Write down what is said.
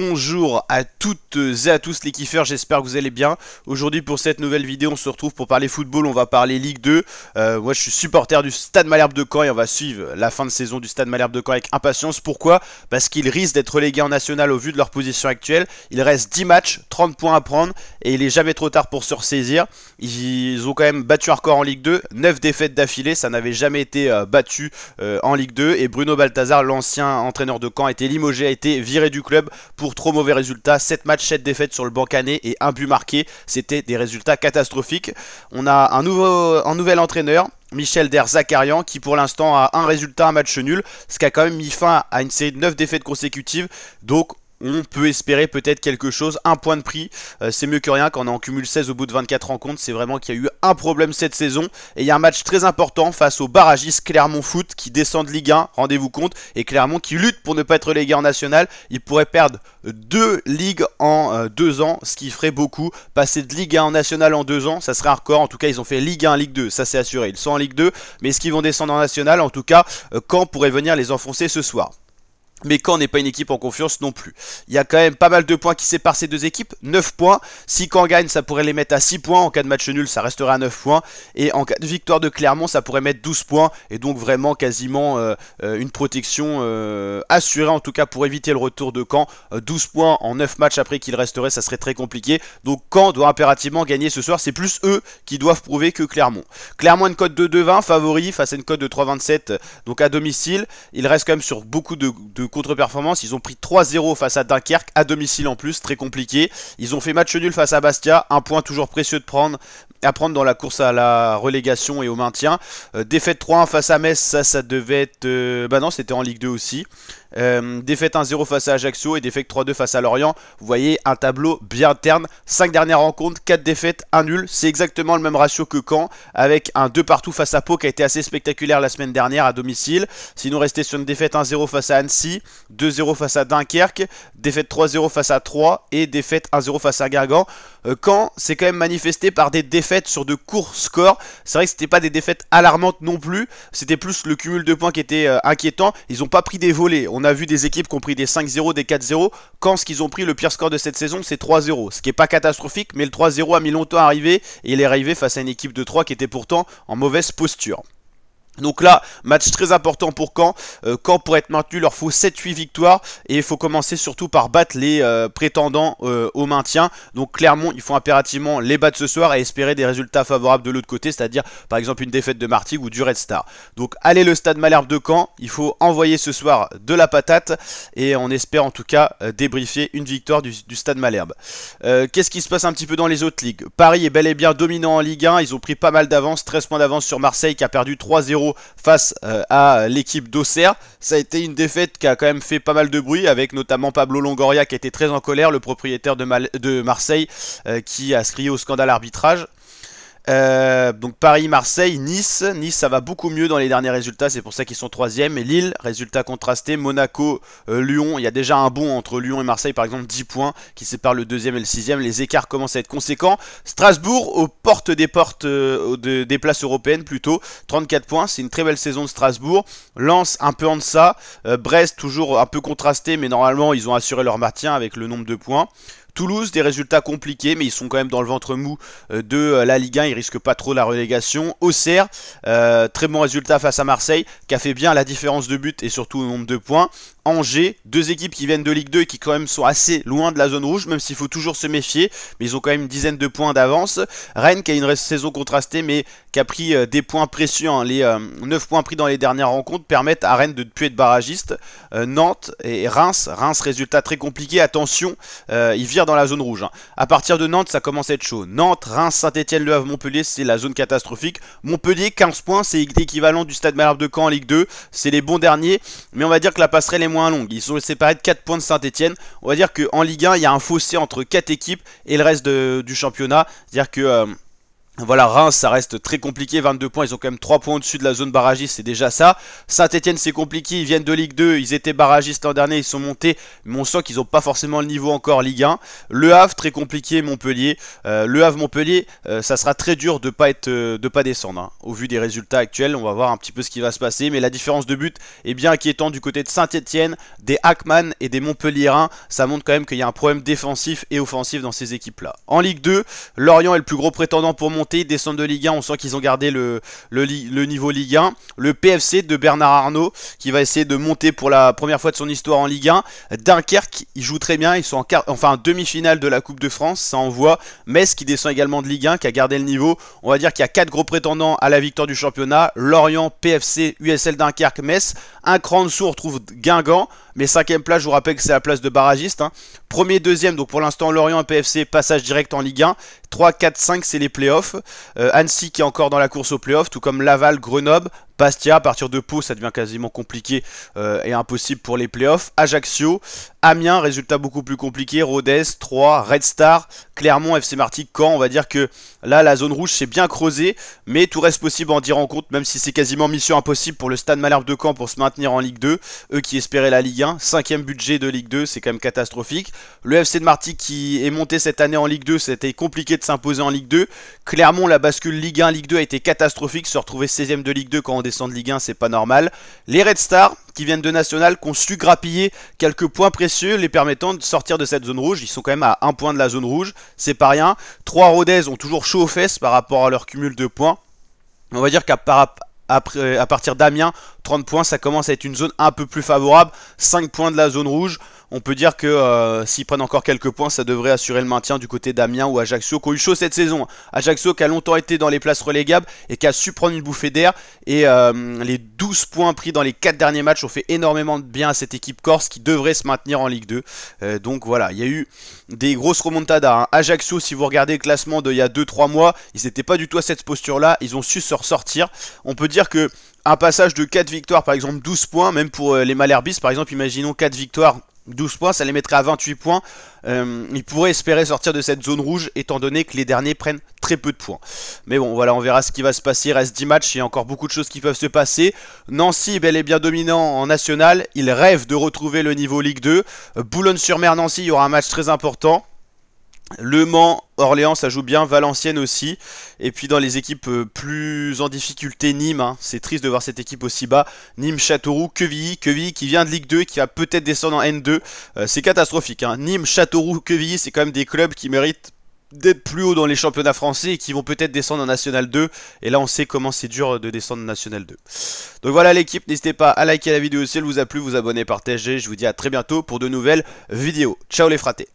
Bonjour à toutes et à tous les kiffeurs, j'espère que vous allez bien. Aujourd'hui pour cette nouvelle vidéo on se retrouve pour parler football, on va parler Ligue 2. Moi je suis supporter du Stade Malherbe de Caen et on va suivre la fin de saison du Stade Malherbe de Caen avec impatience. Pourquoi? Parce qu'ils risquent d'être relégués en national au vu de leur position actuelle. Il reste 10 matchs, 30 points à prendre et il est jamais trop tard pour se ressaisir. Ils ont quand même battu un record en Ligue 2, 9 défaites d'affilée, ça n'avait jamais été battu en Ligue 2. Et Bruno Balthazar, l'ancien entraîneur de Caen, a été limogé, a été viré du club pour trop mauvais résultats. 7 matchs, 7 défaites sur le banc canet et un but marqué. C'était des résultats catastrophiques. On a un nouvel entraîneur, Michel Der Zakarian, qui pour l'instant a un résultat, un match nul, ce qui a quand même mis fin à une série de 9 défaites consécutives. Donc on peut espérer peut-être quelque chose, un point de prix, c'est mieux que rien quand on en cumule 16 au bout de 24 rencontres. C'est vraiment qu'il y a eu un problème cette saison. Et il y a un match très important face au barragiste Clermont Foot qui descend de Ligue 1, rendez-vous compte. Et Clermont qui lutte pour ne pas être relégué en national. Il pourrait perdre 2 ligues en 2 ans, ce qui ferait beaucoup. Passer de Ligue 1 en national en 2 ans, ça serait un record. En tout cas ils ont fait Ligue 1, Ligue 2, ça c'est assuré. Ils sont en Ligue 2, mais est-ce qu'ils vont descendre en national? En tout cas, Caen pourrait venir les enfoncer ce soir. Mais Caen n'est pas une équipe en confiance non plus. Il y a quand même pas mal de points qui séparent ces deux équipes. 9 points. Si Caen gagne, ça pourrait les mettre à 6 points. En cas de match nul, ça resterait à 9 points. Et en cas de victoire de Clermont, ça pourrait mettre 12 points. Et donc vraiment quasiment une protection assurée. En tout cas pour éviter le retour de Caen. 12 points en 9 matchs après qu'il resterait, ça serait très compliqué. Donc Caen doit impérativement gagner ce soir. C'est plus eux qui doivent prouver que Clermont. Clermont a une cote de 2,20 favori face à une cote de 3,27. Donc à domicile. Il reste quand même sur beaucoup de contre-performance. Ils ont pris 3-0 face à Dunkerque, à domicile en plus, très compliqué. Ils ont fait match nul face à Bastia, un point toujours précieux à prendre dans la course à la relégation et au maintien. Défaite 3-1 face à Metz, ça devait être... bah non, c'était en Ligue 2 aussi. Défaite 1-0 face à Ajaccio et défaite 3-2 face à Lorient. Vous voyez un tableau bien terne. 5 dernières rencontres, 4 défaites, 1 nul. C'est exactement le même ratio que Caen, avec un 2 partout face à Pau qui a été assez spectaculaire la semaine dernière à domicile. Sinon resté sur une défaite 1-0 face à Annecy, 2-0 face à Dunkerque, défaite 3-0 face à Troyes et défaite 1-0 face à Guingamp. Caen s'est quand même manifesté par des défaites sur de courts scores. C'est vrai que c'était pas des défaites alarmantes non plus. C'était plus le cumul de points qui était inquiétant. Ils n'ont pas pris des volets. On a vu des équipes qui ont pris des 5-0, des 4-0. Quand ce qu'ils ont pris, le pire score de cette saison, c'est 3-0. Ce qui n'est pas catastrophique, mais le 3-0 a mis longtemps à arriver. Et il est arrivé face à une équipe de 3 qui était pourtant en mauvaise posture. Donc là, match très important pour Caen. Caen, pour être maintenu, leur faut 7-8 victoires. Et il faut commencer surtout par battre les prétendants au maintien. Donc Clermont, il faut impérativement les battre ce soir et espérer des résultats favorables de l'autre côté. C'est-à-dire par exemple une défaite de Martigues ou du Red Star. Donc allez le Stade Malherbe de Caen. Il faut envoyer ce soir de la patate. Et on espère en tout cas débriefer une victoire du Stade Malherbe. Qu'est-ce qui se passe un petit peu dans les autres ligues? Paris est bel et bien dominant en Ligue 1. Ils ont pris pas mal d'avance. 13 points d'avance sur Marseille qui a perdu 3-0 face à l'équipe d'Auxerre. Ça a été une défaite qui a quand même fait pas mal de bruit, avec notamment Pablo Longoria qui était très en colère, le propriétaire de Marseille, qui a crié au scandale arbitrage. Donc Paris, Marseille, Nice. Nice, ça va beaucoup mieux dans les derniers résultats, c'est pour ça qu'ils sont 3e. Et Lille, résultat contrasté. Monaco, Lyon, il y a déjà un bond entre Lyon et Marseille, par exemple 10 points qui séparent le 2e et le 6e. Les écarts commencent à être conséquents. Strasbourg, aux portes des places européennes plutôt, 34 points, c'est une très belle saison de Strasbourg. Lens, un peu en deçà. Brest, toujours un peu contrasté, mais normalement ils ont assuré leur maintien avec le nombre de points. Toulouse, des résultats compliqués, mais ils sont quand même dans le ventre mou de la Ligue 1, ils risquent pas trop la relégation. Auxerre, très bon résultat face à Marseille, qui a fait bien la différence de but et surtout le nombre de points. Angers, deux équipes qui viennent de Ligue 2 et qui quand même sont assez loin de la zone rouge, même s'il faut toujours se méfier, mais ils ont quand même une dizaine de points d'avance. Rennes qui a une saison contrastée, mais qui a pris des points précieux, hein. Les 9 points pris dans les dernières rencontres permettent à Rennes de ne plus être barragiste. Nantes et Reims, résultat très compliqué, attention, ils virent dans la zone rouge, hein. À partir de Nantes, ça commence à être chaud. Nantes, Reims, Saint-Etienne, Le Havre, Montpellier, c'est la zone catastrophique. Montpellier, 15 points, c'est l'équivalent du Stade Malherbe de Caen en Ligue 2, c'est les bons derniers, mais on va dire que la passerelle est moins longue. Ils sont séparés de 4 points de Saint-Etienne. On va dire qu'en Ligue 1, il y a un fossé entre 4 équipes et le reste du championnat. C'est-à-dire que Voilà, Reims, ça reste très compliqué, 22 points, ils ont quand même 3 points au-dessus de la zone barragiste, c'est déjà ça. Saint-Etienne, c'est compliqué, ils viennent de Ligue 2, ils étaient barragistes l'an dernier, ils sont montés, mais on sent qu'ils n'ont pas forcément le niveau encore Ligue 1. Le Havre, très compliqué, Montpellier. Le Havre-Montpellier, ça sera très dur de pas descendre, hein. Au vu des résultats actuels, on va voir un petit peu ce qui va se passer, mais la différence de but est bien inquiétante du côté de Saint-Etienne, des Hackman et des Montpelliérains. Ça montre quand même qu'il y a un problème défensif et offensif dans ces équipes-là. En Ligue 2, Lorient est le plus gros prétendant pour monter. Ils descendent de Ligue 1, on sent qu'ils ont gardé le niveau Ligue 1. Le PFC de Bernard Arnault qui va essayer de monter pour la première fois de son histoire en Ligue 1. Dunkerque, ils jouent très bien, ils sont en demi-finale de la Coupe de France, ça envoie. Metz qui descend également de Ligue 1, qui a gardé le niveau. On va dire qu'il y a 4 gros prétendants à la victoire du championnat. Lorient, PFC, USL Dunkerque, Metz. Un cran en dessous, on retrouve Guingamp. Mais 5ème place, je vous rappelle que c'est la place de barragiste, hein. Premier, deuxième, donc pour l'instant Lorient et PFC, passage direct en Ligue 1. 3, 4, 5, c'est les playoffs. Annecy qui est encore dans la course aux playoffs, tout comme Laval, Grenoble, Bastia. À partir de Pau, ça devient quasiment compliqué et impossible pour les playoffs. Ajaccio, Amiens, résultat beaucoup plus compliqué. Rodez, 3, Red Star, Clermont, FC Martigues, Caen. On va dire que là, la zone rouge s'est bien creusée, mais tout reste possible en 10 rencontres, même si c'est quasiment mission impossible pour le Stade Malherbe de Caen pour se maintenir en Ligue 2. Eux qui espéraient la Ligue 1. 5ème budget de Ligue 2, c'est quand même catastrophique. Le FC de Martigues qui est monté cette année en Ligue 2, c'était compliqué de s'imposer en Ligue 2. Clermont, la bascule Ligue 1, Ligue 2 a été catastrophique. Se retrouver 16ème de Ligue 2 quand on descend de Ligue 1, c'est pas normal. Les Red Stars qui viennent de National, qui ont su grappiller quelques points précieux les permettant de sortir de cette zone rouge. Ils sont quand même à 1 point de la zone rouge, c'est pas rien. 3 Rodez ont toujours chaud aux fesses par rapport à leur cumul de points. On va dire qu'à partir d'Amiens, 30 points, ça commence à être une zone un peu plus favorable. 5 points de la zone rouge. On peut dire que s'ils prennent encore quelques points, ça devrait assurer le maintien du côté d'Amiens ou Ajaccio, qui ont eu chaud cette saison. Ajaccio qui a longtemps été dans les places relégables et qui a su prendre une bouffée d'air. Et les 12 points pris dans les 4 derniers matchs ont fait énormément de bien à cette équipe corse qui devrait se maintenir en Ligue 2. Donc voilà, il y a eu des grosses remontadas, hein. Ajaccio, si vous regardez le classement d'il y a 2-3 mois, ils n'étaient pas du tout à cette posture-là. Ils ont su se ressortir. On peut dire que un passage de 4 victoires, par exemple 12 points, même pour les Malherbistes, par exemple, imaginons 4 victoires, 12 points, ça les mettrait à 28 points. Ils pourraient espérer sortir de cette zone rouge, étant donné que les derniers prennent très peu de points. Mais bon, voilà, on verra ce qui va se passer. Il reste 10 matchs, il y a encore beaucoup de choses qui peuvent se passer. Nancy est bel et bien dominant en national. Il rêve de retrouver le niveau Ligue 2. Boulogne-sur-Mer, Nancy, il y aura un match très important. Le Mans, Orléans, ça joue bien, Valenciennes aussi. Et puis dans les équipes plus en difficulté, Nîmes, hein. C'est triste de voir cette équipe aussi bas. Nîmes, Châteauroux, Quevilly qui vient de Ligue 2 et qui va peut-être descendre en N2. C'est catastrophique, hein. Nîmes, Châteauroux, Quevilly, c'est quand même des clubs qui méritent d'être plus haut dans les championnats français et qui vont peut-être descendre en National 2. Et là on sait comment c'est dur de descendre en National 2. Donc voilà l'équipe, n'hésitez pas à liker la vidéo si elle vous a plu, vous abonner, partager. Je vous dis à très bientôt pour de nouvelles vidéos. Ciao les fratés.